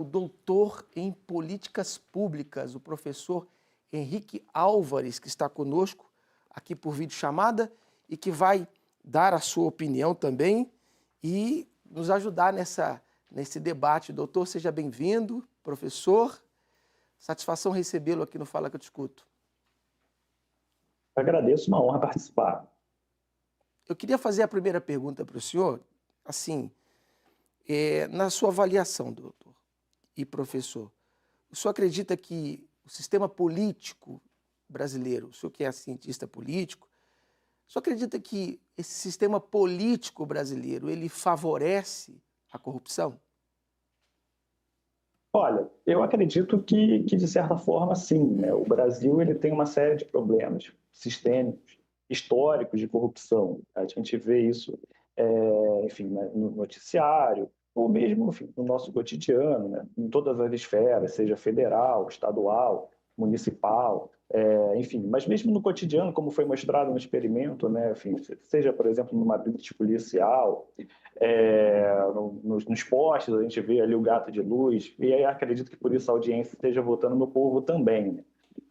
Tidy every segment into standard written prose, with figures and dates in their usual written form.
o doutor em políticas públicas, o professor Henrique Álvares, que está conosco aqui por videochamada e que vai dar a sua opinião também e nos ajudar nesse debate. Doutor, seja bem-vindo. Professor, satisfação recebê-lo aqui no Fala que eu te escuto. Agradeço, uma honra participar. Eu queria fazer a primeira pergunta para o senhor, assim, na sua avaliação, doutor e professor, o senhor acredita que o sistema político brasileiro, o senhor que é cientista político, o senhor acredita que esse sistema político brasileiro, ele favorece a corrupção? Olha, eu acredito que de certa forma, sim, né? O Brasil ele tem uma série de problemas sistêmicos, históricos de corrupção. A gente vê isso, enfim, né, no noticiário, ou mesmo, enfim, no nosso cotidiano, né? Em todas as esferas, seja federal, estadual, municipal, enfim, mas mesmo no cotidiano, como foi mostrado no experimento, né? Enfim, seja, por exemplo, numa blitz policial, nos postes, a gente vê ali o gato de luz, e aí acredito que por isso a audiência esteja votando no povo também, né?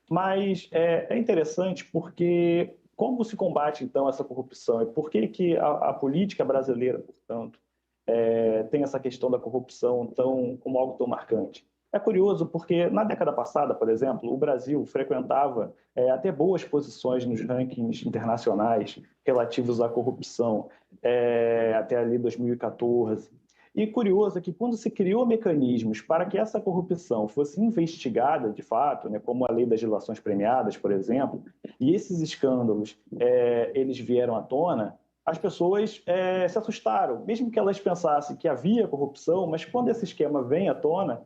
Mas é interessante porque como se combate, então, essa corrupção? E por que a política brasileira, portanto, tem essa questão da corrupção como algo tão marcante? É curioso porque na década passada, por exemplo, o Brasil frequentava até boas posições nos rankings internacionais relativos à corrupção, até ali 2014. E curioso é que quando se criou mecanismos para que essa corrupção fosse investigada de fato, né, como a lei das delações premiadas, por exemplo, e esses escândalos eles vieram à tona, as pessoas se assustaram, mesmo que elas pensassem que havia corrupção, mas quando esse esquema vem à tona,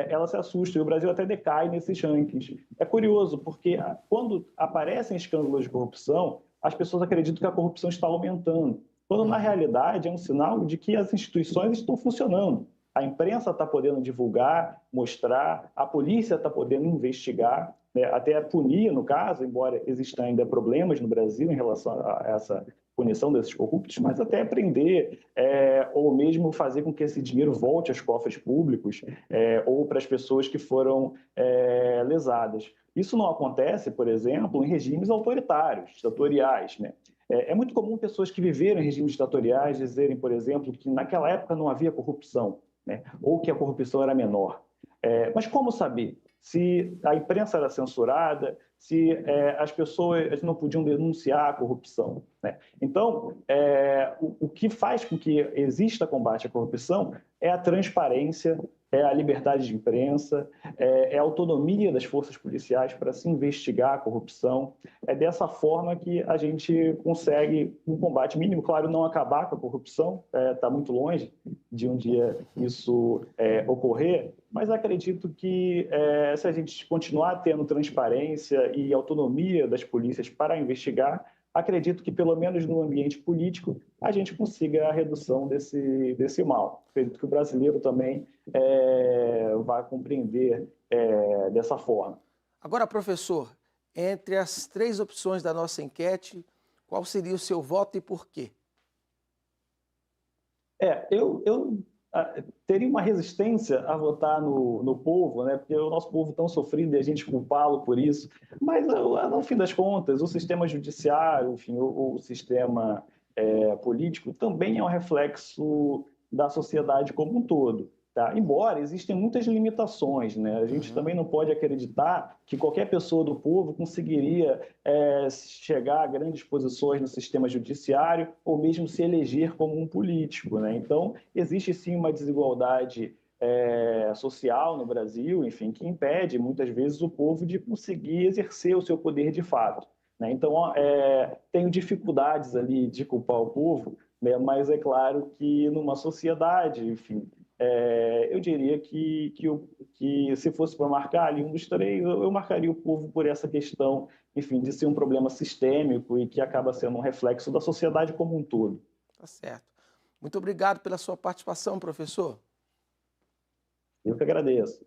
elas se assustam e o Brasil até decai nesses rankings. É curioso, porque quando aparecem escândalos de corrupção, as pessoas acreditam que a corrupção está aumentando, quando na realidade é um sinal de que as instituições estão funcionando. A imprensa está podendo divulgar, mostrar, a polícia está podendo investigar, né, até punir, no caso, embora existam ainda problemas no Brasil em relação a essa punição desses corruptos, mas até prender ou mesmo fazer com que esse dinheiro volte aos cofres públicos ou para as pessoas que foram lesadas. Isso não acontece, por exemplo, em regimes autoritários, ditatoriais, né? É muito comum pessoas que viveram em regimes ditatoriais dizerem, por exemplo, que naquela época não havia corrupção, né? Ou que a corrupção era menor. Mas como saber? Se a imprensa era censurada, se as pessoas não podiam denunciar a corrupção, né? Então, o que faz com que exista combate à corrupção é a transparência, é a liberdade de imprensa, a autonomia das forças policiais para se investigar a corrupção. É dessa forma que a gente consegue um combate mínimo, claro, não acabar com a corrupção, está muito longe de um dia isso ocorrer, mas acredito que se a gente continuar tendo transparência e autonomia das polícias para investigar, acredito que, pelo menos no ambiente político, a gente consiga a redução desse mal. Acredito que o brasileiro também vai compreender dessa forma. Agora, professor, entre as três opções da nossa enquete, qual seria o seu voto e por quê? Eu teria uma resistência a votar no povo, né? Porque o nosso povo tão sofrido e a gente culpá-lo por isso. Mas, no fim das contas, o sistema judiciário, enfim, o sistema político também é um reflexo da sociedade como um todo. Tá? Embora existem muitas limitações, né? A gente também não pode acreditar que qualquer pessoa do povo conseguiria chegar a grandes posições no sistema judiciário ou mesmo se eleger como um político, né? Então, existe sim uma desigualdade social no Brasil, enfim, que impede muitas vezes o povo de conseguir exercer o seu poder de fato, né? Então, tenho dificuldades ali de culpar o povo, né? Mas é claro que numa sociedade, enfim, eu diria que se fosse para marcar ali um dos três, eu marcaria o povo por essa questão, enfim, de ser um problema sistêmico e que acaba sendo um reflexo da sociedade como um todo. Tá certo. Muito obrigado pela sua participação, professor. Eu que agradeço.